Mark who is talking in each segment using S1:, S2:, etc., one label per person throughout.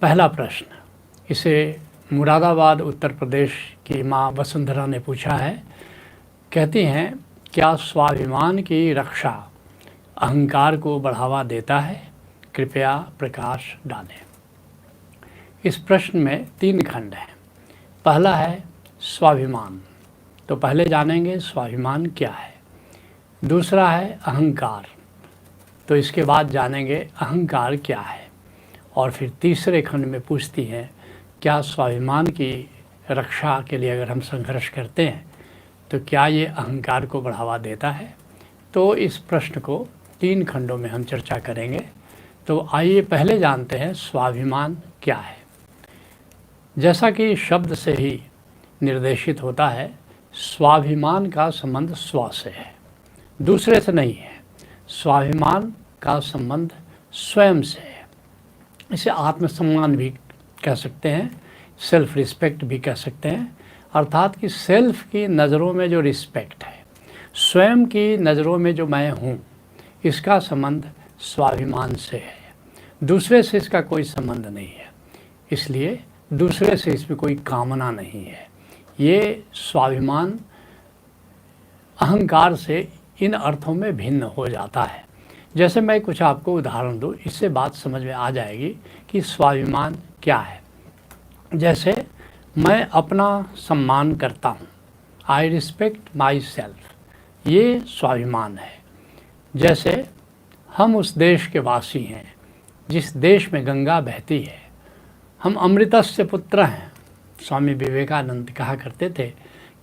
S1: पहला प्रश्न इसे मुरादाबाद उत्तर प्रदेश की माँ वसुंधरा ने पूछा है। कहती हैं, क्या स्वाभिमान की रक्षा अहंकार को बढ़ावा देता है? कृपया प्रकाश डालें। इस प्रश्न में 3 खंड हैं। पहला है स्वाभिमान, तो पहले जानेंगे स्वाभिमान क्या है। दूसरा है अहंकार, तो इसके बाद जानेंगे अहंकार क्या है। और फिर तीसरे खंड में पूछती हैं, क्या स्वाभिमान की रक्षा के लिए अगर हम संघर्ष करते हैं तो क्या ये अहंकार को बढ़ावा देता है। तो इस प्रश्न को 3 खंडों में हम चर्चा करेंगे। तो आइए पहले जानते हैं स्वाभिमान क्या है। जैसा कि शब्द से ही निर्देशित होता है, स्वाभिमान का संबंध स्व से है, दूसरे से नहीं है। स्वाभिमान का संबंध स्वयं से है। इसे आत्मसम्मान भी कह सकते हैं, सेल्फ रिस्पेक्ट भी कह सकते हैं। अर्थात कि सेल्फ की नज़रों में जो रिस्पेक्ट है, स्वयं की नज़रों में जो मैं हूँ, इसका संबंध स्वाभिमान से है। दूसरे से इसका कोई संबंध नहीं है, इसलिए दूसरे से इसमें कोई कामना नहीं है। ये स्वाभिमान अहंकार से इन अर्थों में भिन्न हो जाता है। जैसे मैं कुछ आपको उदाहरण दूँ, इससे बात समझ में आ जाएगी कि स्वाभिमान क्या है। जैसे मैं अपना सम्मान करता हूँ, आई रिस्पेक्ट माई सेल्फ, ये स्वाभिमान है। जैसे हम उस देश के वासी हैं जिस देश में गंगा बहती है, हम अमृतस्य पुत्र हैं। स्वामी विवेकानंद कहा करते थे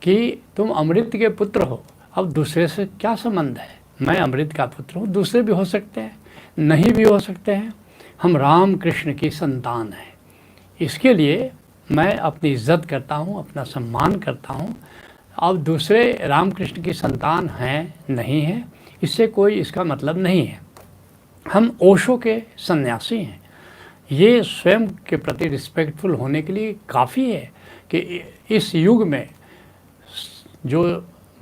S1: कि तुम अमृत के पुत्र हो, अब दूसरे से क्या संबंध है। मैं अमृत का पुत्र हूँ, दूसरे भी हो सकते हैं, नहीं भी हो सकते हैं। हम राम कृष्ण की संतान हैं, इसके लिए मैं अपनी इज्जत करता हूँ, अपना सम्मान करता हूँ। अब दूसरे राम कृष्ण की संतान हैं नहीं हैं, इससे कोई इसका मतलब नहीं है। हम ओशो के सन्यासी हैं, ये स्वयं के प्रति रिस्पेक्टफुल होने के लिए काफ़ी है कि इस युग में जो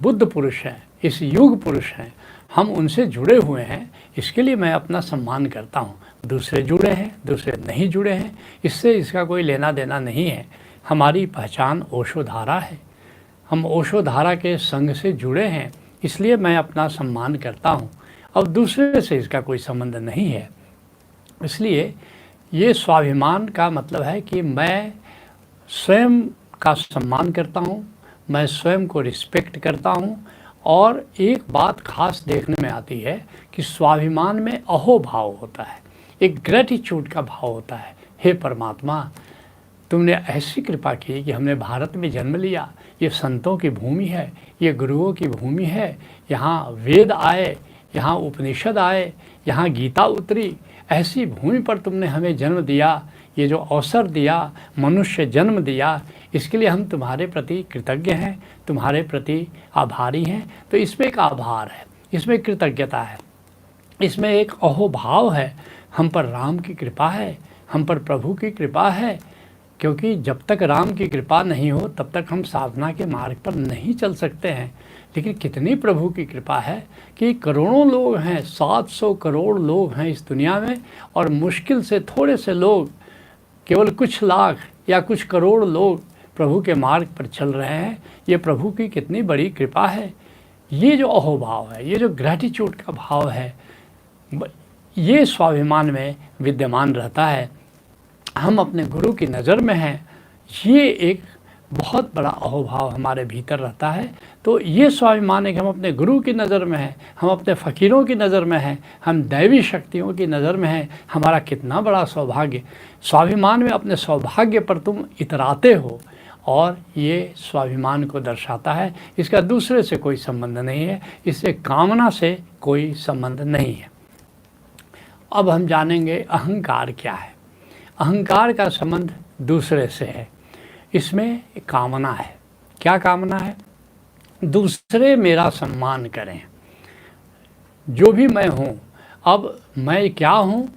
S1: बुद्ध पुरुष हैं, इस युग पुरुष हैं, हम उनसे जुड़े हुए हैं, इसके लिए मैं अपना सम्मान करता हूँ। दूसरे जुड़े हैं, दूसरे नहीं जुड़े हैं, इससे इसका कोई लेना देना नहीं है। हमारी पहचान ओशो धारा है, हम ओशो धारा के संग से जुड़े हैं, इसलिए मैं अपना सम्मान करता हूँ। अब दूसरे से इसका कोई संबंध नहीं है। इसलिए ये स्वाभिमान का मतलब है कि मैं स्वयं का सम्मान करता हूँ, मैं स्वयं को रिस्पेक्ट करता हूँ। और एक बात खास देखने में आती है कि स्वाभिमान में अहोभाव होता है, एक ग्रेटिट्यूड का भाव होता है। हे परमात्मा, तुमने ऐसी कृपा की कि हमने भारत में जन्म लिया। ये संतों की भूमि है, ये गुरुओं की भूमि है। यहाँ वेद आए, यहाँ उपनिषद आए, यहाँ गीता उतरी। ऐसी भूमि पर तुमने हमें जन्म दिया, ये जो अवसर दिया, मनुष्य जन्म दिया, इसके लिए हम तुम्हारे प्रति कृतज्ञ हैं, तुम्हारे प्रति आभारी हैं। तो इसमें एक आभार है, इसमें कृतज्ञता है, इसमें एक अहोभाव है। हम पर राम की कृपा है, हम पर प्रभु की कृपा है। क्योंकि जब तक राम की कृपा नहीं हो तब तक हम साधना के मार्ग पर नहीं चल सकते हैं। लेकिन कितनी प्रभु की कृपा है कि करोड़ों लोग हैं, 700 करोड़ लोग हैं इस दुनिया में, और मुश्किल से थोड़े से लोग, केवल कुछ लाख या कुछ करोड़ लोग प्रभु के मार्ग पर चल रहे हैं। ये प्रभु की कितनी बड़ी कृपा है। ये जो अहोभाव है, ये जो ग्रैटिट्यूड का भाव है, ये स्वाभिमान में विद्यमान रहता है। हम अपने गुरु की नज़र में हैं, ये एक बहुत बड़ा अहोभाव हमारे भीतर रहता है। तो ये स्वाभिमान है कि हम अपने गुरु की नज़र में हैं, हम अपने फ़कीरों की नज़र में हैं, हम दैवी शक्तियों की नज़र में हैं। हमारा कितना बड़ा सौभाग्य। स्वाभिमान में अपने सौभाग्य पर तुम इतराते हो, और ये स्वाभिमान को दर्शाता है। इसका दूसरे से कोई संबंध नहीं है, इससे कामना से कोई संबंध नहीं है। अब हम जानेंगे अहंकार क्या है। अहंकार का संबंध दूसरे से है, इसमें कामना है। क्या कामना है? दूसरे मेरा सम्मान करें, जो भी मैं हूँ। अब मैं क्या हूँ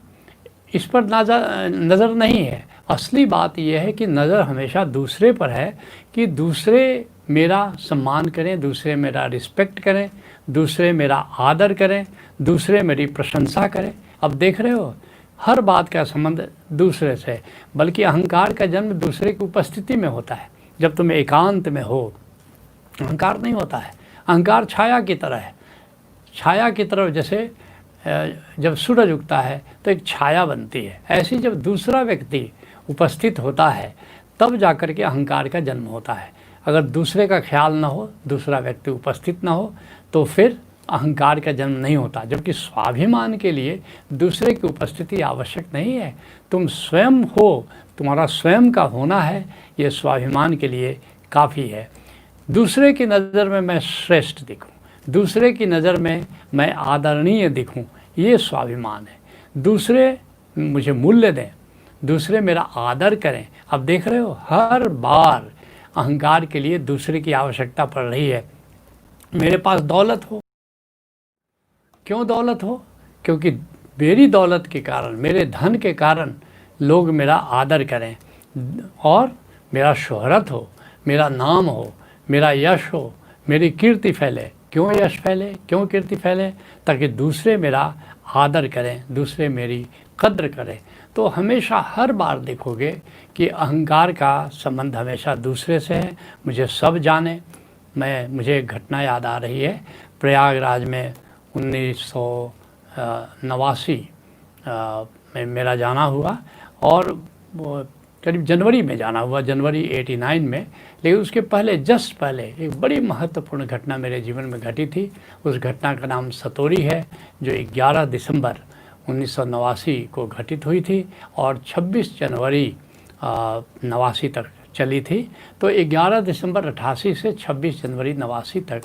S1: इस पर नज़र नहीं है। असली बात यह है कि नज़र हमेशा दूसरे पर है, कि दूसरे मेरा सम्मान करें, दूसरे मेरा रिस्पेक्ट करें, दूसरे मेरा आदर करें, दूसरे मेरी प्रशंसा करें। अब देख रहे हो हर बात का संबंध दूसरे से, बल्कि अहंकार का जन्म दूसरे की उपस्थिति में होता है। जब तुम एकांत में हो, अहंकार नहीं होता है। अहंकार छाया की तरह है, छाया की तरह। जैसे जब सूरज उगता है तो एक छाया बनती है, ऐसी जब दूसरा व्यक्ति उपस्थित होता है तब जाकर के अहंकार का जन्म होता है। अगर दूसरे का ख्याल ना हो, दूसरा व्यक्ति उपस्थित ना हो, तो फिर अहंकार का जन्म नहीं होता। जबकि स्वाभिमान के लिए दूसरे की उपस्थिति आवश्यक नहीं है, तुम स्वयं हो, तुम्हारा स्वयं का होना है, ये स्वाभिमान के लिए काफ़ी है। दूसरे की नज़र में मैं श्रेष्ठ दिखूं, दूसरे की नज़र में मैं आदरणीय दिखूं, ये स्वाभिमान है। दूसरे मुझे मूल्य दें, दूसरे मेरा आदर करें। अब देख रहे हो, हर बार अहंकार के लिए दूसरे की आवश्यकता पड़ रही है। मेरे पास दौलत हो, क्यों दौलत हो? क्योंकि मेरी दौलत के कारण, मेरे धन के कारण लोग मेरा आदर करें और मेरा शोहरत हो, मेरा नाम हो, मेरा यश हो, मेरी कीर्ति फैले। क्यों यश फैले, क्यों कीर्ति फैले? ताकि दूसरे मेरा आदर करें, दूसरे मेरी कद्र करें। तो हमेशा हर बार देखोगे कि अहंकार का संबंध हमेशा दूसरे से है। मुझे सब जाने। मुझे एक घटना याद आ रही है। प्रयागराज में 1989 में मेरा जाना हुआ, और करीब जनवरी में जाना हुआ, जनवरी 89 में। लेकिन उसके पहले, जस्ट पहले एक बड़ी महत्वपूर्ण घटना मेरे जीवन में घटी थी। उस घटना का नाम सतोरी है, जो 11 दिसंबर 1989 को घटित हुई थी और 26 जनवरी 89 तक चली थी। तो 11 दिसंबर 88 से 26 जनवरी 89 तक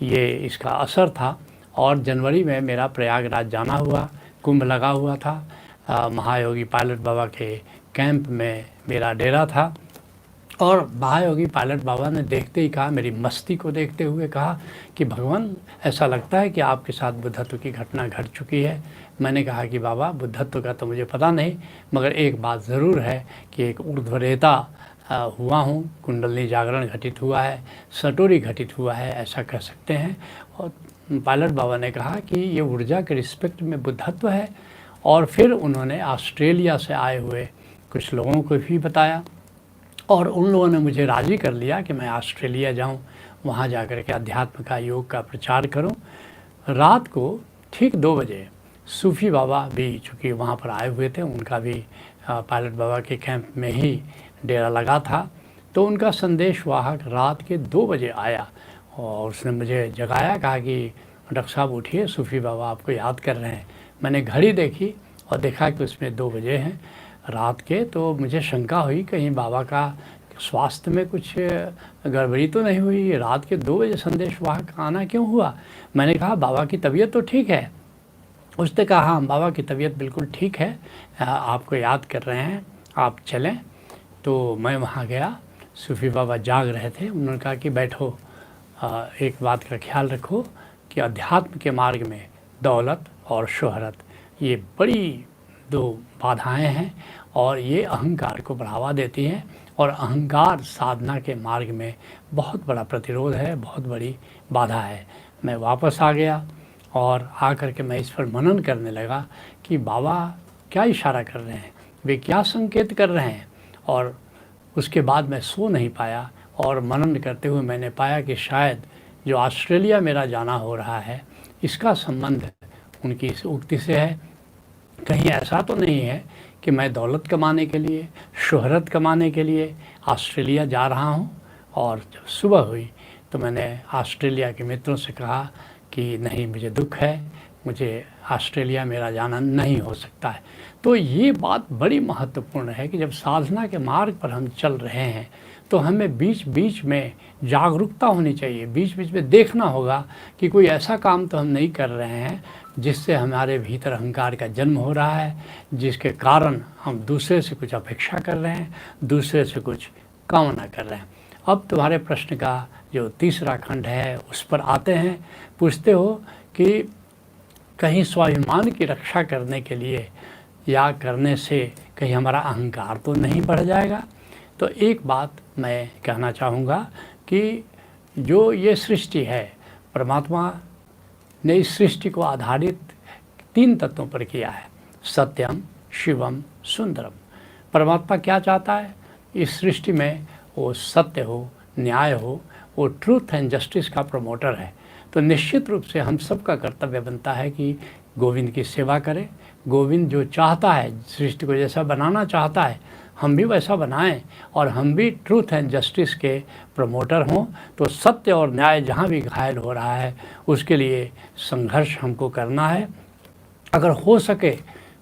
S1: ये इसका असर था। और जनवरी में मेरा प्रयागराज जाना हुआ, कुंभ लगा हुआ था। महायोगी पायलट बाबा के कैंप में मेरा डेरा था, और महायोगी पायलट बाबा ने देखते ही कहा, मेरी मस्ती को देखते हुए कहा कि भगवान, ऐसा लगता है कि आपके साथ बुद्धत्व की घटना घट चुकी है। मैंने कहा कि बाबा, बुद्धत्व का तो मुझे पता नहीं, मगर एक बात ज़रूर है कि एक ऊर्ध्वरेता हुआ हूँ, कुंडली जागरण घटित हुआ है, सटोरी घटित हुआ है, ऐसा कह सकते हैं। और पायलट बाबा ने कहा कि ये ऊर्जा के रिस्पेक्ट में बुद्धत्व है। और फिर उन्होंने ऑस्ट्रेलिया से आए हुए कुछ लोगों को भी बताया, और उन लोगों ने मुझे राज़ी कर लिया कि मैं ऑस्ट्रेलिया जाऊं, वहां जाकर के अध्यात्म का, योग का प्रचार करूं। रात को ठीक 2 बजे सूफ़ी बाबा भी, चूँकि वहां पर आए हुए थे, उनका भी पायलट बाबा के कैंप में ही डेरा लगा था, तो उनका संदेशवाहक रात के 2 बजे आया और उसने मुझे जगाया, कहा कि डॉक्टर साहब उठिए, सूफ़ी बाबा आपको याद कर रहे हैं। मैंने घड़ी देखी और देखा कि उसमें 2 बजे हैं रात के। तो मुझे शंका हुई, कहीं बाबा का स्वास्थ्य में कुछ गड़बड़ी तो नहीं हुई, रात के 2 बजे संदेशवाहक आना क्यों हुआ? मैंने कहा, बाबा की तबीयत तो ठीक है। उसने कहा, हाँ बाबा की तबीयत बिल्कुल ठीक है, आपको याद कर रहे हैं, आप चलें। तो मैं वहाँ गया, सूफ़ी बाबा जाग रहे थे। उन्होंने कहा कि बैठो, एक बात का ख्याल रखो कि अध्यात्म के मार्ग में दौलत और शोहरत, ये बड़ी 2 बाधाएं हैं, और ये अहंकार को बढ़ावा देती हैं, और अहंकार साधना के मार्ग में बहुत बड़ा प्रतिरोध है, बहुत बड़ी बाधा है। मैं वापस आ गया और आकर के मैं इस पर मनन करने लगा कि बाबा क्या इशारा कर रहे हैं, वे क्या संकेत कर रहे हैं। और उसके बाद मैं सो नहीं पाया, और मनन करते हुए मैंने पाया कि शायद जो ऑस्ट्रेलिया मेरा जाना हो रहा है, इसका संबंध उनकी इस उक्ति से है। कहीं ऐसा तो नहीं है कि मैं दौलत कमाने के लिए, शोहरत कमाने के लिए ऑस्ट्रेलिया जा रहा हूँ। और जब सुबह हुई तो मैंने ऑस्ट्रेलिया के मित्रों से कहा कि नहीं, मुझे दुख है, मुझे ऑस्ट्रेलिया मेरा जाना नहीं हो सकता है। तो ये बात बड़ी महत्वपूर्ण है कि जब साधना के मार्ग पर हम चल रहे हैं तो हमें बीच बीच में जागरूकता होनी चाहिए, बीच बीच में देखना होगा कि कोई ऐसा काम तो हम नहीं कर रहे हैं जिससे हमारे भीतर अहंकार का जन्म हो रहा है, जिसके कारण हम दूसरे से कुछ अपेक्षा कर रहे हैं, दूसरे से कुछ कामना कर रहे हैं। अब तुम्हारे प्रश्न का जो तीसरा खंड है उस पर आते हैं। पूछते हो कि कहीं स्वाभिमान की रक्षा करने के लिए या करने से कहीं हमारा अहंकार तो नहीं बढ़ जाएगा? तो एक बात मैं कहना चाहूँगा कि जो ये सृष्टि है, परमात्मा ने इस सृष्टि को आधारित 3 तत्वों पर किया है, सत्यम, शिवम सुंदरम। परमात्मा क्या चाहता है इस सृष्टि में? वो सत्य हो, न्याय हो, वो ट्रूथ एंड जस्टिस का प्रमोटर है। तो निश्चित रूप से हम सब का कर्तव्य बनता है कि गोविंद की सेवा करें। गोविंद जो चाहता है, सृष्टि को जैसा बनाना चाहता है, हम भी वैसा बनाएं और हम भी ट्रूथ एंड जस्टिस के प्रमोटर हों। तो सत्य और न्याय जहाँ भी घायल हो रहा है उसके लिए संघर्ष हमको करना है। अगर हो सके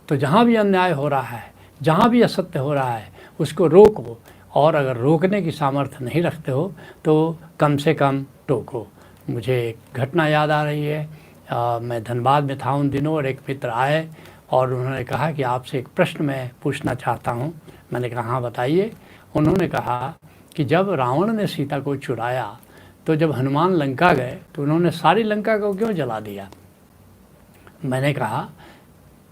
S1: तो जहाँ भी अन्याय हो रहा है, जहाँ भी असत्य हो रहा है, उसको रोको, और अगर रोकने की सामर्थ्य नहीं रखते हो तो कम से कम टोको। मुझे एक घटना याद आ रही है। मैं धनबाद में था उन दिनों और एक मित्र आए और उन्होंने कहा कि आपसे एक प्रश्न मैं पूछना चाहता हूँ। मैंने कहा हाँ बताइए। उन्होंने कहा कि जब रावण ने सीता को चुराया तो जब हनुमान लंका गए तो उन्होंने सारी लंका को क्यों जला दिया? मैंने कहा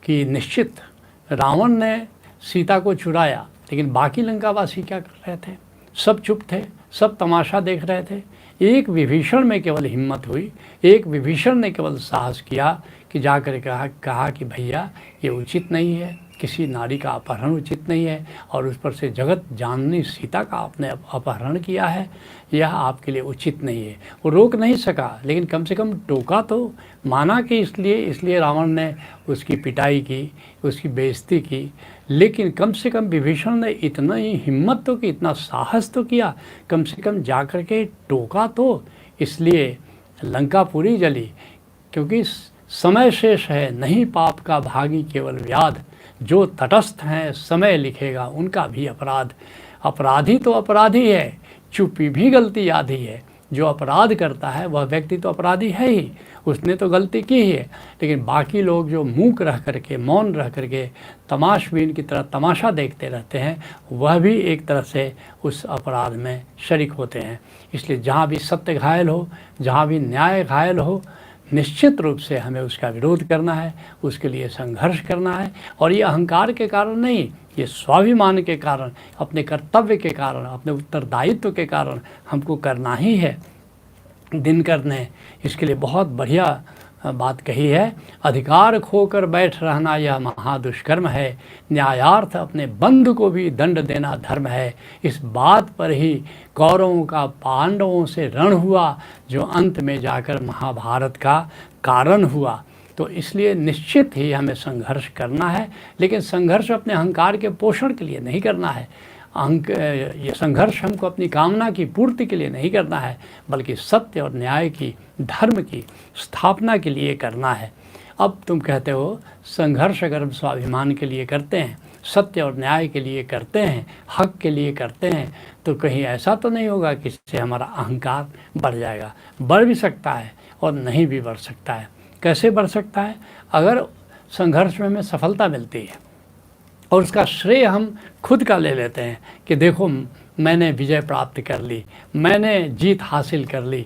S1: कि निश्चित रावण ने सीता को चुराया, लेकिन बाकी लंकावासी क्या कर रहे थे? सब चुप थे, सब तमाशा देख रहे थे। एक विभीषण में केवल हिम्मत हुई, एक विभीषण ने केवल साहस किया कि जाकर कहा कि भैया ये उचित नहीं है, किसी नारी का अपहरण उचित नहीं है, और उस पर से जगत जाननी सीता का आपने अपहरण किया है, यह आपके लिए उचित नहीं है। वो रोक नहीं सका, लेकिन कम से कम टोका तो, माना कि इसलिए रावण ने उसकी पिटाई की, उसकी बेइज्जती की, लेकिन कम से कम विभीषण ने इतना ही हिम्मत तो की, इतना साहस तो किया, कम से कम जाकर के टोका तो। इसलिए लंका पूरी जली, क्योंकि समय शेष है नहीं पाप का भागी केवल व्याध, जो तटस्थ हैं समय लिखेगा उनका भी अपराध। अपराधी तो अपराधी है, चुप्पी भी गलती आधी है। जो अपराध करता है वह व्यक्ति तो अपराधी है ही, उसने तो गलती की ही है, लेकिन बाकी लोग जो मूक रह करके, मौन रह करके तमाशबीन की तरह तमाशा देखते रहते हैं, वह भी एक तरह से उस अपराध में शरीक होते हैं। इसलिए जहाँ भी सत्य घायल हो, जहाँ भी न्याय घायल हो, निश्चित रूप से हमें उसका विरोध करना है, उसके लिए संघर्ष करना है। और ये अहंकार के कारण नहीं, ये स्वाभिमान के कारण, अपने कर्तव्य के कारण, अपने उत्तरदायित्व के कारण हमको करना ही है। दिनकर ने इसके लिए बहुत बढ़िया बात कही है। अधिकार खोकर बैठ रहना यह महादुष्कर्म है, न्यायार्थ अपने बंधु को भी दंड देना धर्म है। इस बात पर ही कौरवों का पांडवों से रण हुआ, जो अंत में जाकर महाभारत का कारण हुआ। तो इसलिए निश्चित ही हमें संघर्ष करना है, लेकिन संघर्ष अपने अहंकार के पोषण के लिए नहीं करना है। ये संघर्ष हमको अपनी कामना की पूर्ति के लिए नहीं करना है, बल्कि सत्य और न्याय की, धर्म की स्थापना के लिए करना है। अब तुम कहते हो संघर्ष अगर हम स्वाभिमान के लिए करते हैं, सत्य और न्याय के लिए करते हैं, हक के लिए करते हैं, तो कहीं ऐसा तो नहीं होगा कि इससे हमारा अहंकार बढ़ जाएगा? बढ़ भी सकता है और नहीं भी बढ़ सकता है। कैसे बढ़ सकता है? अगर संघर्ष में हमें सफलता मिलती है और उसका श्रेय हम खुद का ले लेते हैं कि देखो मैंने विजय प्राप्त कर ली, मैंने जीत हासिल कर ली,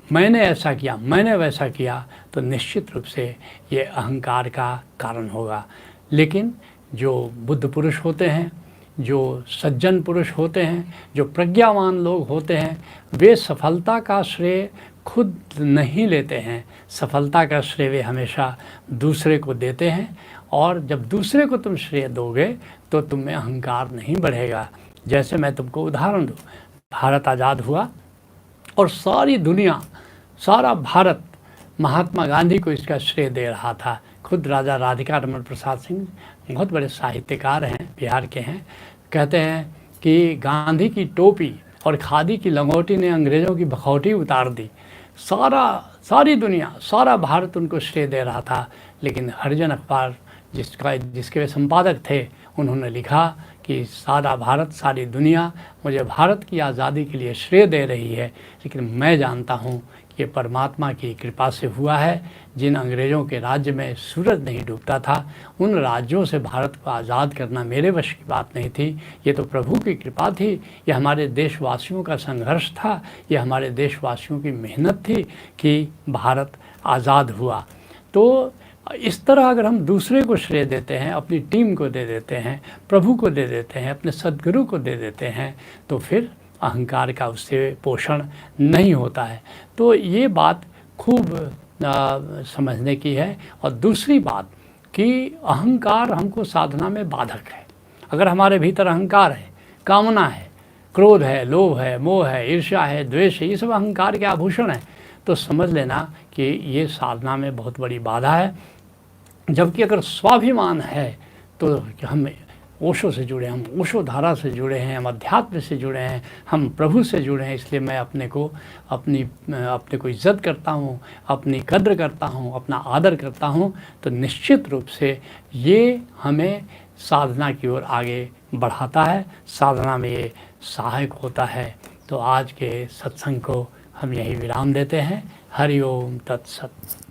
S1: मैंने ऐसा किया, मैंने वैसा किया, तो निश्चित रूप से ये अहंकार का कारण होगा। लेकिन जो बुद्ध पुरुष होते हैं, जो सज्जन पुरुष होते हैं, जो प्रज्ञावान लोग होते हैं, वे सफलता का श्रेय खुद नहीं लेते हैं। सफलता का श्रेय वे हमेशा दूसरे को देते हैं, और जब दूसरे को तुम श्रेय दोगे तो तुम में अहंकार नहीं बढ़ेगा। जैसे मैं तुमको उदाहरण दूँ, भारत आज़ाद हुआ और सारी दुनिया, सारा भारत महात्मा गांधी को इसका श्रेय दे रहा था। खुद राजा राधिका रमन प्रसाद सिंह बहुत बड़े साहित्यकार हैं, बिहार के हैं, कहते हैं कि गांधी की टोपी और खादी की लंगोटी ने अंग्रेज़ों की भखौटी उतार दी। सारी दुनिया, सारा भारत उनको श्रेय दे रहा था। लेकिन हरिजन अखबार जिसके वे संपादक थे, उन्होंने लिखा कि सारा भारत, सारी दुनिया मुझे भारत की आज़ादी के लिए श्रेय दे रही है, लेकिन मैं जानता हूँ कि ये परमात्मा की कृपा से हुआ है। जिन अंग्रेज़ों के राज्य में सूरज नहीं डूबता था, उन राज्यों से भारत को आज़ाद करना मेरे वश की बात नहीं थी, ये तो प्रभु की कृपा थी। ये हमारे देशवासियों का संघर्ष था, ये हमारे देशवासियों की मेहनत थी कि भारत आज़ाद हुआ। तो इस तरह अगर हम दूसरे को श्रेय देते हैं, अपनी टीम को दे देते हैं, प्रभु को दे देते हैं, अपने सद्गुरु को दे देते हैं, तो फिर अहंकार का उससे पोषण नहीं होता है। तो ये बात खूब समझने की है। और दूसरी बात, कि अहंकार हमको साधना में बाधक है। अगर हमारे भीतर अहंकार है, कामना है, क्रोध है, लोभ है, मोह है, ईर्ष्या है, द्वेष है, ये सब अहंकार के आभूषण हैं, तो समझ लेना कि ये साधना में बहुत बड़ी बाधा है। जबकि अगर स्वाभिमान है तो हम ओशो से जुड़े, हम ओशो धारा से जुड़े हैं, हम अध्यात्म से जुड़े हैं, हम प्रभु से जुड़े हैं, इसलिए मैं अपने को इज्जत करता हूँ, अपनी कद्र करता हूँ, अपना आदर करता हूँ। तो निश्चित रूप से ये हमें साधना की ओर आगे बढ़ाता है, साधना में ये सहायक होता है। तो आज के सत्संग को हम यही विराम देते हैं। हरि ओम तत्सत।